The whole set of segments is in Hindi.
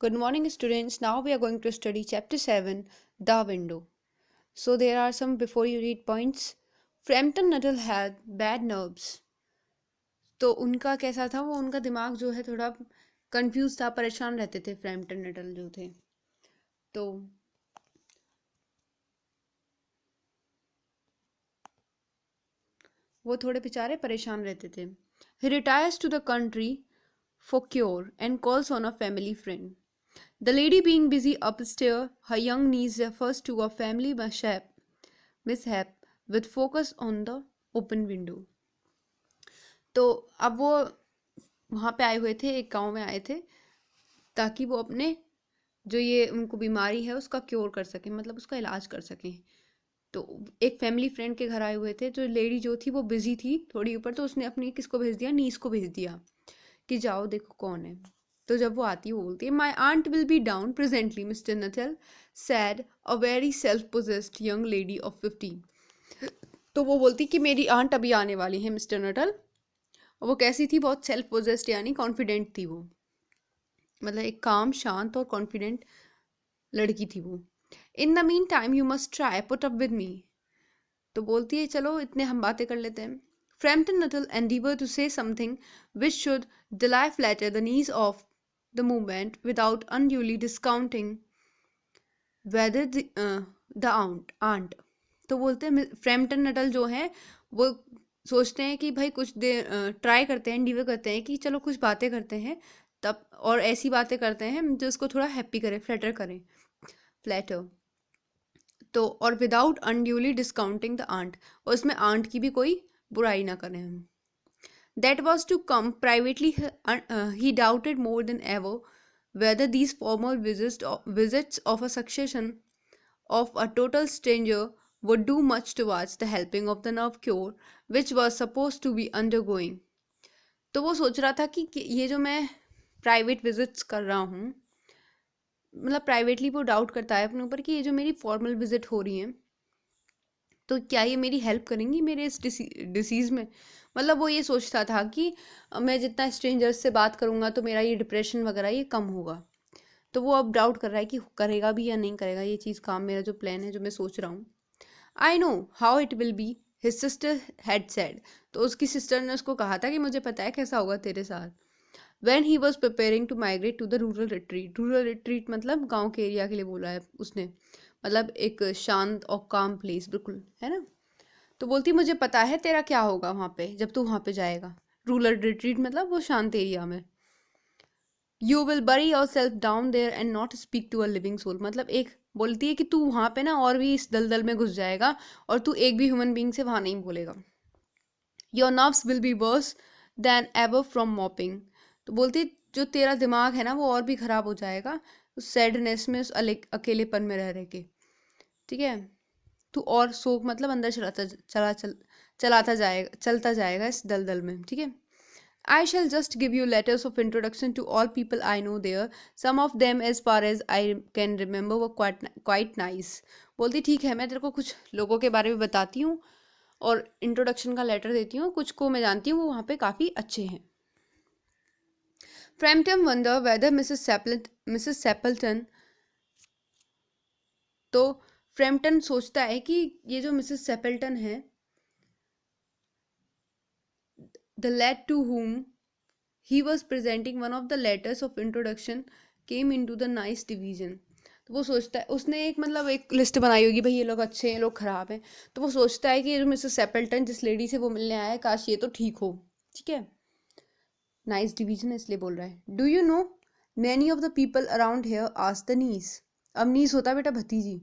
Good morning, students. Now we are going to study chapter 7, The Window. So, there are some before you read points. Frampton Nuttall had bad nerves. तो उनका कैसा था, वो उनका दिमाग जो है थोड़ा कंफ्यूज था, परेशान रहते थे फ्रैम्पटन नटल जो थे। तो वो थोड़े बेचारे परेशान रहते थे। He retires to the country for cure and calls on a family friend. The lady being busy upstairs, her young niece refers to a family mishap with focus on the open window. तो अब वो वहाँ पे आए हुए थे, एक गांव में आए थे ताकि वो अपने जो ये उनको बीमारी है उसका क्योर कर सकें, मतलब उसका इलाज कर सकें। तो एक फैमिली फ्रेंड के घर आए हुए थे, जो लेडी जो थी वो बिजी थी थोड़ी ऊपर, तो उसने अपनी किसको भेज दिया, नीस को भेज दिया कि जाओ देखो कौन है। तो जब वो आती है वो बोलती है, my aunt will be down presently mister Nuttel said a very self possessed young lady of 15। तो वो बोलती कि मेरी आंट अभी आने वाली है मिस्टर नटल। और वो कैसी थी, बहुत सेल्फ पोजेस्ड यानी कॉन्फिडेंट थी वो, मतलब एक काम शांत और कॉन्फिडेंट लड़की थी वो। In the mean time you must try put up with me. तो बोलती है चलो इतने हम बातें कर लेते हैं। Frampton Nuttall endeavored to say something which should delight flatter the knees of the movement without unduly discounting whether the aunt। तो बोलते हैं फ्रैम्पटन नटल जो है वो सोचते हैं कि भाई कुछ देर ट्राई करते हैं, endeavour करते हैं कि चलो कुछ बातें करते हैं तब, और ऐसी बातें करते हैं जो उसको थोड़ा हैप्पी करे, फ्लैटर करे, फ्लैटर। तो और without unduly discounting the aunt, और उसमें आंट की भी कोई बुराई ना करें हम। That was to come privately, he doubted more than ever whether these formal visits of a succession of a total stranger would do much towards the helping of the nerve cure which was supposed to be undergoing। तो वो सोच रहा था कि ये जो मैं प्राइवेट विजिट्स कर रहा हूँ, मतलब प्राइवेटली वो डाउट करता है अपने ऊपर कि ये जो मेरी फॉर्मल विजिट हो रही है तो क्या ये मेरी हेल्प करेंगी मेरे इस डिसीज़ में। मतलब वो ये सोचता था कि मैं जितना स्ट्रेंजर्स से बात करूँगा तो मेरा ये डिप्रेशन वगैरह ये कम होगा। तो वो अब डाउट कर रहा है कि करेगा भी या नहीं करेगा ये चीज़ काम, मेरा जो प्लान है जो मैं सोच रहा हूँ। I know how it will be, his sister had said. तो उसकी सिस्टर ने उसको कहा था कि मुझे पता है कैसा होगा तेरे साथ। When he was preparing to migrate to the rural retreat मतलब गांव के एरिया के लिए बोला है उसने, मतलब एक शांत और काम प्लेस, बिल्कुल है ना। तो बोलती मुझे पता है तेरा क्या होगा वहाँ पे जब तू वहाँ पे जाएगा। रूरल रिट्रीट मतलब वो शांत एरिया में। You will bury yourself down there and not speak to a living soul, मतलब एक बोलती है कि तू वहाँ पे ना और भी इस दलदल में घुस जाएगा और तू एक भी ह्यूमन बींग से वहाँ नहीं बोलेगा। Your nerves will be verse then ever from mopping. तो बोलती जो तेरा दिमाग है ना वो और भी ख़राब हो जाएगा उस सैडनेस में, उस अकेलेपन में रह के। ठीक है, तू और सोख मतलब अंदर चलता जाएगा इस दलदल में। ठीक है। I shall just give you letters of introduction to all people I know there. Some of them, as far as I can remember, were quite nice. बोलती ठीक है मैं तेरे को कुछ लोगों के बारे में बताती हूँ और इंट्रोडक्शन का लेटर देती हूँ, कुछ को मैं जानती हूँ वो वहाँ पे काफ़ी अच्छे हैं। Frampton wonder whether Mrs. Sappleton, तो फ्रैम्पटन सोचता है कि ये जो मिसेस सेपल्टन है, the lad to whom he was presenting one of the letters of introduction came into the nice division। तो वो सोचता है, उसने एक मतलब एक लिस्ट बनाई होगी भाई ये लोग अच्छे हैं ये लोग ख़राब हैं। तो वो सोचता है कि ये जो मिसेस सेपल्टन जिस लेडी से वो मिलने आया है काश ये तो ठीक हो। ठीक है, नाइस डिवीजन है इसलिए बोल रहा है। Do you know many of the people around hair आज द नीस। अब नीस होता है बेटा भतीजी,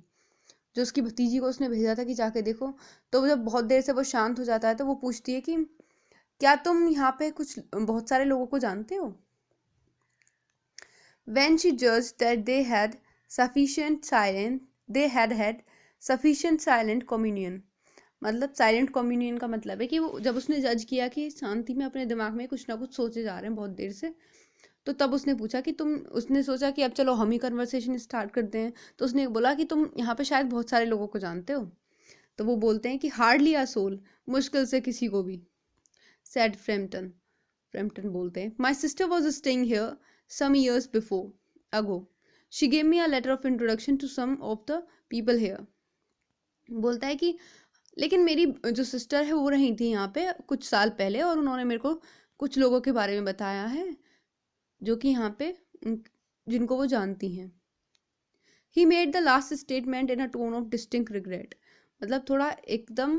जो उसकी भतीजी को उसने भेजा था कि जाके देखो। तो जब बहुत देर से वो शांत हो जाता है तो वो पूछती है कि क्या तुम यहाँ पे कुछ बहुत सारे लोगों को जानते हो। When she judged that they had had sufficient silent communion। मतलब साइलेंट कम्युनियन का मतलब है कि वो जब उसने जज किया कि शांति में अपने दिमाग में कुछ ना कुछ सोचे जा रहे हैं बहुत देर से, तो तब उसने पूछा कि तुम, उसने सोचा कि अब चलो हम ही कन्वर्सेशन स्टार्ट करते हैं। तो उसने बोला कि तुम यहाँ पे शायद बहुत सारे लोगों को जानते हो। तो वो बोलते हैं कि हार्डली अ सोल, मुश्किल से किसी को भी। सैड फ्रैम्पटन बोलते हैं, my sister was staying here some years before. ago. She gave me a letter of introduction to some of the people here. बोलता है कि लेकिन मेरी जो सिस्टर है वो रही थी यहाँ पे कुछ साल पहले और उन्होंने मेरे को कुछ लोगों के बारे में बताया है जो कि यहाँ पे जिनको वो जानती हैं. He made the last statement in a tone of distinct regret. मतलब थोड़ा एकदम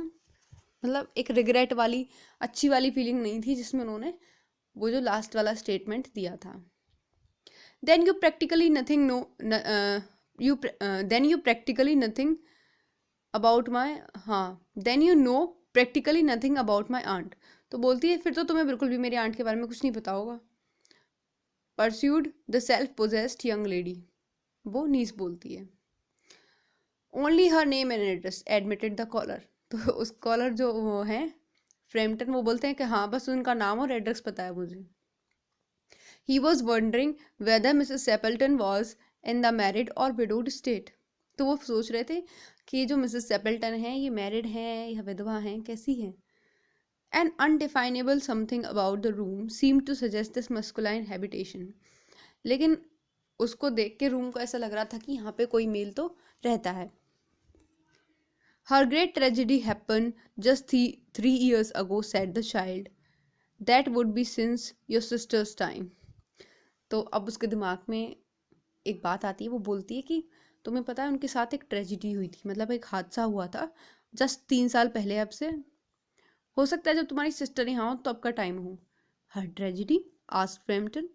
मतलब एक रिग्रेट वाली अच्छी वाली फीलिंग नहीं थी जिसमें उन्होंने वो जो लास्ट वाला स्टेटमेंट दिया था. Then you practically nothing know then you practically nothing about my then you know practically nothing about my aunt. तो बोलती है फिर तो तुम्हें बिल्कुल भी मेरी आंट के बारे में कुछ नहीं पता होगा. Pursued the self-possessed young lady. वो नीस बोलती है. Only her name and address, admitted the caller. तो उस कॉलर जो वो हैं फ्रेम्पटन वो बोलते हैं कि हाँ बस उनका नाम और एड्रेस पता है मुझे. He was wondering whether Mrs. Stapleton was in the married or widowed state. तो वो सोच रहे थे कि ये जो मिसेस सेपल्टन है ये मैरिड हैं या विधवा हैं कैसी हैं. An undefinable something about the room seemed to suggest this masculine habitation. लेकिन उसको देख के रूम को ऐसा लग रहा था कि यहाँ पे कोई मेल तो रहता है. Her great tragedy happened just 3 years ago, said the child. That would be since your sister's time. तो अब उसके दिमाग में एक बात आती है. वो बोलती है कि तुम्हें पता है उनके साथ एक ट्रेजिडी हुई थी मतलब एक हादसा हुआ था जस्ट 3 साल पहले. अब से हो सकता है जब तुम्हारी सिस्टर यहाँ हो तो अब का टाइम हो. हर ट्रेजिडी आस्क्ड फ्रैम्पटन.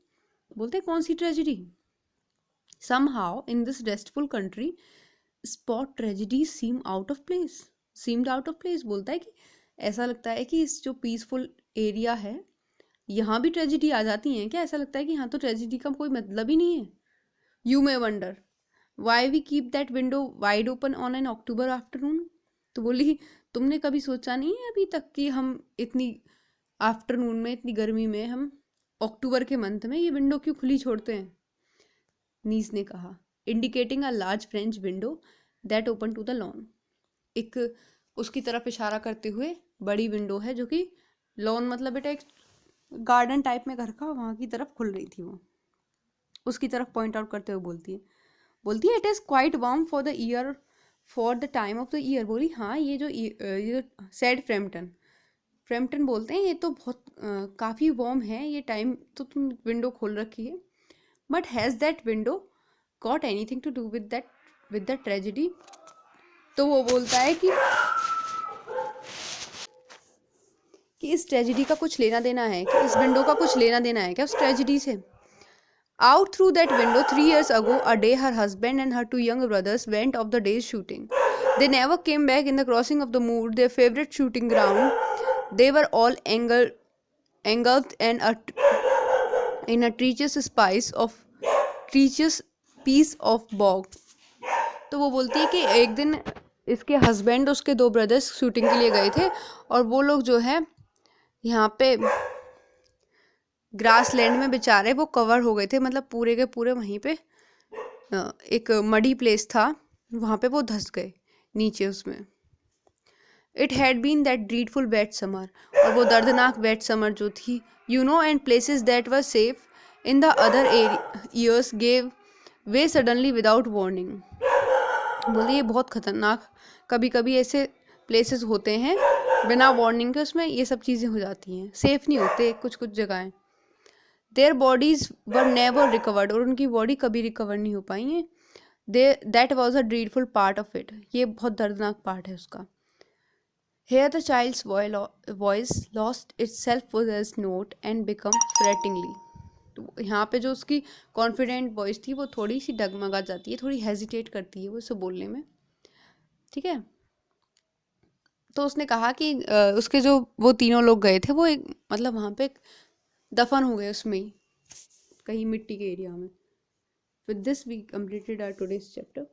बोलते हैं कौन सी tragedy. Somehow in this restful country spot tragedies seemed out of place. बोलता है कि ऐसा लगता है कि इस जो पीसफुल एरिया है यहाँ भी ट्रेजिडी आ जाती हैं क्या. ऐसा लगता है कि यहाँ तो ट्रेजिडी का कोई मतलब ही नहीं है. You may wonder why we keep that window wide open on an October afternoon. तो बोली तुमने कभी सोचा नहीं है अभी तक कि हम इतनी आफ्टरनून में इतनी गर्मी में हम अक्टूबर के मंथ में ये विंडो क्यों खुली छोड़ते हैं. नीस ने कहा indicating a large French window that open to the lawn. एक उसकी तरफ इशारा करते हुए बड़ी विंडो है जो कि लॉन मतलब बेटा एक गार्डन टाइप में घर का वहाँ की तरफ खुल रही थी. वो उसकी तरफ पॉइंट आउट करते हुए बोलती है it is quite warm for the year for the time of the year. बोली हाँ ये जो सैड फ्रैम्पटन बोलते हैं ये तो बहुत काफ़ी वार्म है ये टाइम तो तुम विंडो खोल रखी है. But has that window got anything to do with the tragedy. तो वो बोलता है कि इस ट्रेजिडी का कुछ लेना देना है कि इस विंडो का कुछ लेना देना है क्या उस ट्रेजिडी से. Out through that window 3 years ago, a day her husband and her 2 younger brothers went off the day's shooting. They never came back. In the crossing of the moor, their favorite shooting ground, they were all engulfed in a treacherous piece of bog. तो वो बोलती है कि एक दिन इसके हस्बैंड उसके 2 ब्रदर्स शूटिंग के लिए गए थे और वो लोग जो है यहाँ पे ग्रास लैंड में बेचारे वो कवर हो गए थे मतलब पूरे के पूरे वहीं पे एक मडी प्लेस था वहाँ पे वो धंस गए नीचे उसमें. It had been that dreadful wet summer. और वो दर्दनाक वेट समर जो थी and places that were safe in the other years gave way suddenly without warning. बोलिए ये बहुत खतरनाक कभी कभी ऐसे प्लेसेस होते हैं बिना वार्निंग के उसमें ये सब चीज़ें हो जाती हैं. सेफ नहीं होते कुछ जगहें. Their bodies were never recovered. और उनकी बॉडी कभी रिकवर नहीं हो पाई हैं. That was a dreadful part of it. ये बहुत दर्दनाक पार्ट है उसका. Here the child's voice lost its self-possessed note and became threateningly. तो यहाँ पे जो उसकी कॉन्फिडेंट वॉइस थी वो थोड़ी सी डगमगा जाती है थोड़ी हेजिटेट करती है वो उसे बोलने में. ठीक है. तो उसने कहा कि उसके जो वो तीनों लोग गए थे वो एक मतलब वहाँ पे दफन हो गए उसमें ही कहीं मिट्टी के एरिया में. With this we completed our today's chapter.